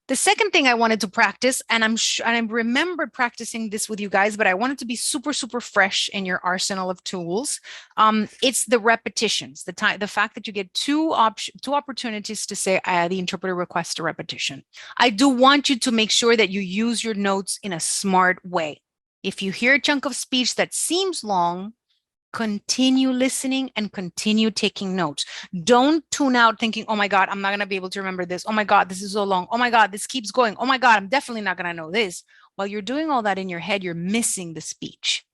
The second thing I wanted to practice, and I remembered practicing this with you guys, but I wanted to be super, super fresh in your arsenal of tools. It's the repetitions, the fact that you get two opportunities to say the interpreter requests a repetition. I do want you to make sure that you use your notes in a smart way. If you hear a chunk of speech that seems long, continue listening and continue taking notes. Don't tune out thinking, oh my God, I'm not going to be able to remember this. Oh my God, this is so long. Oh my God, this keeps going. Oh my God, I'm definitely not going to know this. While you're doing all that in your head, you're missing the speech.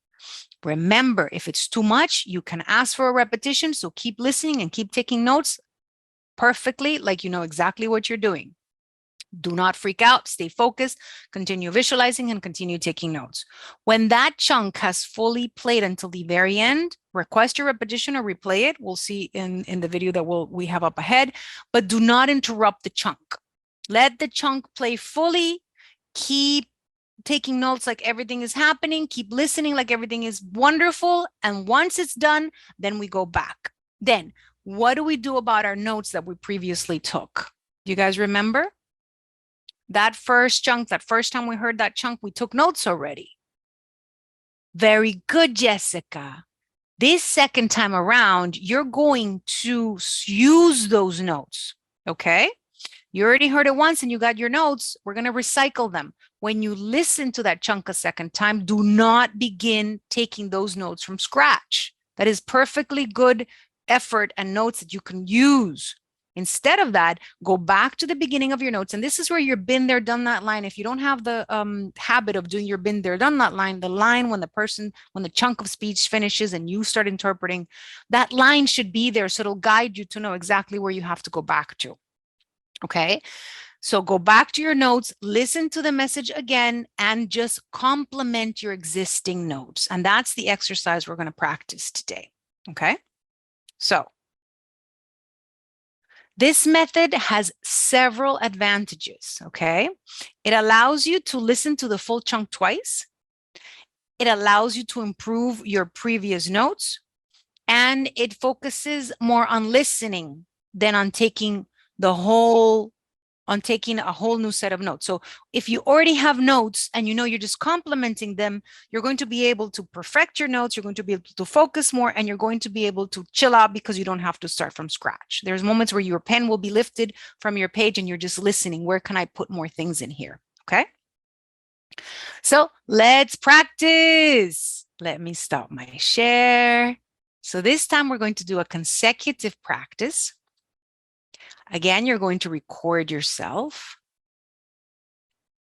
Remember, if it's too much, you can ask for a repetition. So keep listening and keep taking notes perfectly, like you know exactly what you're doing. Do not freak out, stay focused, continue visualizing, and continue taking notes. When that chunk has fully played until the very end, request your repetition or replay it. We'll see in the video that we have up ahead, but do not interrupt the chunk. Let the chunk play fully. Keep taking notes like everything is happening. Keep listening like everything is wonderful. And once it's done, then we go back. Then what do we do about our notes that we previously took? Do you guys remember? That first chunk, that first time we heard that chunk, we took notes already. Very good, Jessica. This second time around, you're going to use those notes, okay? You already heard it once and you got your notes. We're going to recycle them. When you listen to that chunk a second time, do not begin taking those notes from scratch. That is perfectly good effort and notes that you can use. Instead of that, go back to the beginning of your notes. And this is where your been there, done that line. If you don't have the habit of doing your been there, done that line, the line when the chunk of speech finishes and you start interpreting, that line should be there. So it'll guide you to know exactly where you have to go back to. Okay. So go back to your notes, listen to the message again, and just complement your existing notes. And that's the exercise we're going to practice today. Okay. So this method has several advantages, okay? It allows you to listen to the full chunk twice. It allows you to improve your previous notes, and it focuses more on listening than on taking a whole new set of notes. So if you already have notes and you know you're just complementing them, you're going to be able to perfect your notes, you're going to be able to focus more, and you're going to be able to chill out because you don't have to start from scratch. There's moments where your pen will be lifted from your page and you're just listening. Where can I put more things in here? Okay. So let's practice. Let me stop my share. So this time we're going to do a consecutive practice. Again, you're going to record yourself.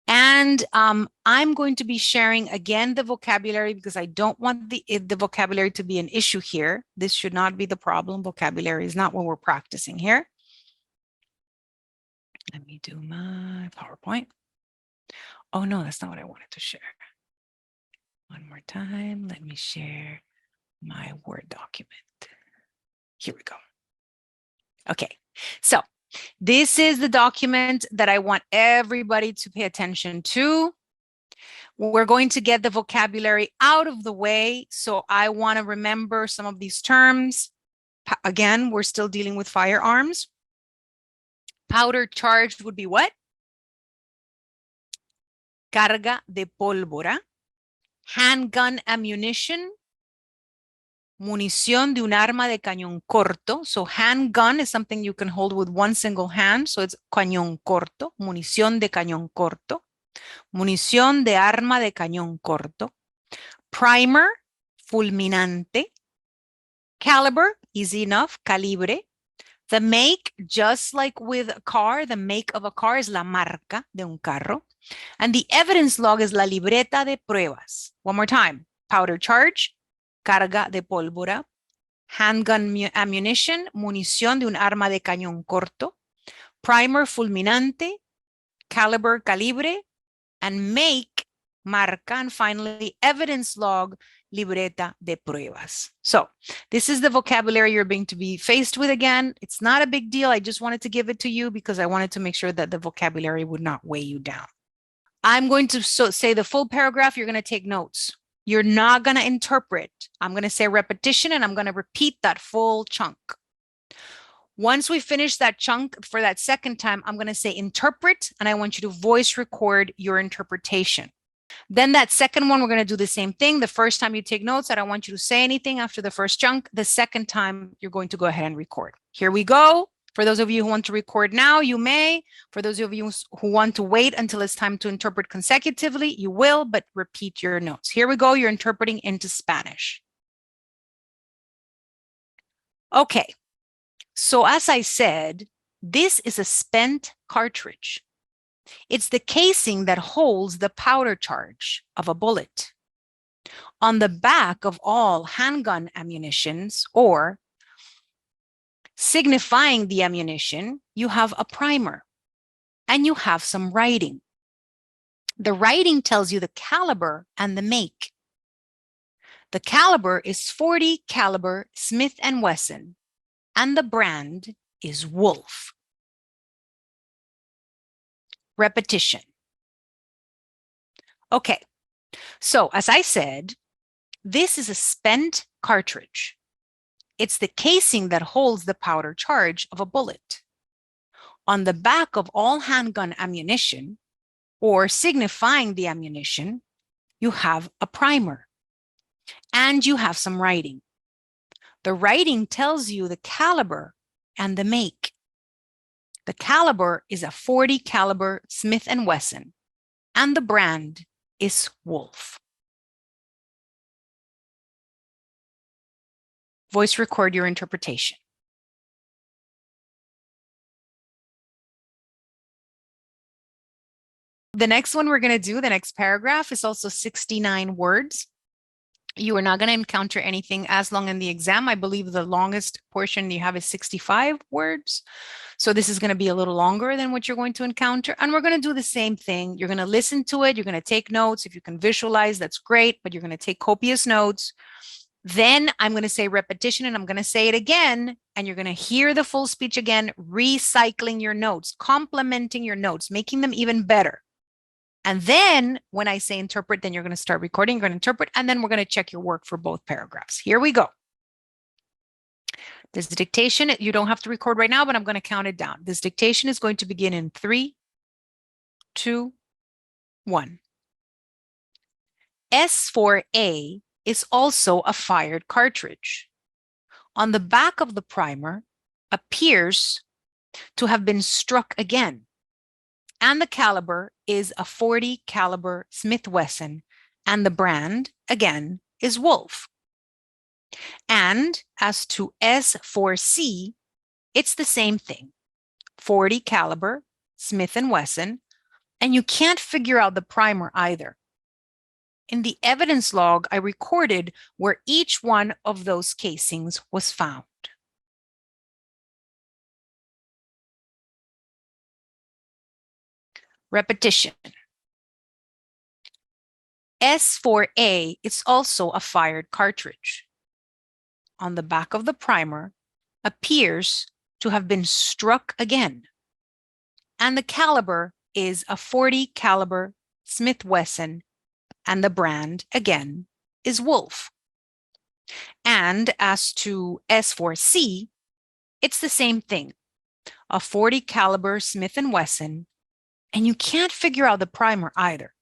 And I'm going to be sharing again the vocabulary because I don't want the vocabulary to be an issue here. This should not be the problem. Vocabulary is not what we're practicing here. Let me do my PowerPoint. Oh, no, that's not what I wanted to share. One more time. Let me share my Word document. Here we go. Okay, so this is the document that I want everybody to pay attention to. We're going to get the vocabulary out of the way. So I want to remember some of these terms. Again, we're still dealing with firearms. Powder charged would be what? Carga de pólvora. Handgun ammunition. Munición de un arma de cañón corto. So handgun is something you can hold with one single hand. So it's cañón corto. Munición de cañón corto. Munición de arma de cañón corto. Primer, fulminante. Caliber, easy enough, calibre. The make, just like with a car, the make of a car is la marca de un carro. And the evidence log is la libreta de pruebas. One more time. Powder charge, carga de pólvora, handgun ammunition, munición de un arma de cañón corto, primer fulminante, caliber calibre, and make marca, and finally evidence log, libreta de pruebas. So this is the vocabulary you're going to be faced with again. It's not a big deal. I just wanted to give it to you because I wanted to make sure that the vocabulary would not weigh you down. I'm going to say the full paragraph. You're going to take notes. You're not going to interpret. I'm going to say repetition and I'm going to repeat that full chunk. Once we finish that chunk for that second time, I'm going to say interpret, and I want you to voice record your interpretation. Then that second one, we're going to do the same thing. The first time you take notes, I don't want you to say anything after the first chunk. The second time, you're going to go ahead and record. Here we go. For those of you who want to record now, you may. For those of you who want to wait until it's time to interpret consecutively, you will, but repeat your notes. Here we go. You're interpreting into Spanish. Okay. So as I said, this is a spent cartridge. It's the casing that holds the powder charge of a bullet. On the back of all handgun ammunitions, or signifying the ammunition, you have a primer and you have some writing. The writing tells you the caliber and the make. The caliber is .40 caliber Smith & Wesson, and the brand is Wolf. Repetition. Okay, so as I said, this is a spent cartridge. It's the casing that holds the powder charge of a bullet. On the back of all handgun ammunition, or signifying the ammunition, you have a primer and you have some writing. The writing tells you the caliber and the make. The caliber is a .40 caliber Smith & Wesson, and the brand is Wolf. Voice record your interpretation. The next one we're going to do, the next paragraph, is also 69 words. You are not going to encounter anything as long in the exam. I believe the longest portion you have is 65 words. So this is going to be a little longer than what you're going to encounter. And we're going to do the same thing. You're going to listen to it. You're going to take notes. If you can visualize, that's great, but you're going to take copious notes. Then I'm going to say repetition, and I'm going to say it again, and you're going to hear the full speech again, recycling your notes, complementing your notes, making them even better. And then when I say interpret, then you're going to start recording, you're going to interpret, and then we're going to check your work for both paragraphs. Here we go. This dictation, you don't have to record right now, but I'm going to count it down. This dictation is going to begin in 3, 2, 1. S4A is also a fired cartridge. On the back of the primer appears to have been struck again, and the caliber is a .40 caliber Smith & Wesson, and the brand, again, is Wolf. And as to S4C, it's the same thing, .40 caliber Smith & Wesson, and you can't figure out the primer either. In the evidence log, I recorded where each one of those casings was found. Repetition. S4A is also a fired cartridge. On the back of the primer appears to have been struck again, and the caliber is a .40 caliber Smith & Wesson, and the brand, again, is Wolf. And as to S4C, it's the same thing, a .40 caliber Smith & Wesson, and you can't figure out the primer either.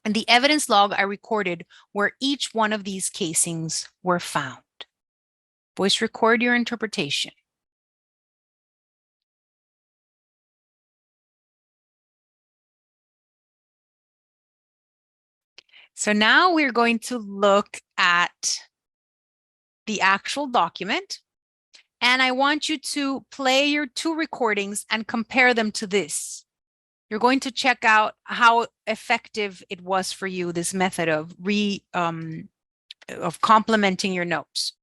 In the evidence log, I recorded where each one of these casings were found. Voice record your interpretation. So now we're going to look at the actual document, and I want you to play your 2 recordings and compare them to this. You're going to check out how effective it was for you, this method of complementing your notes.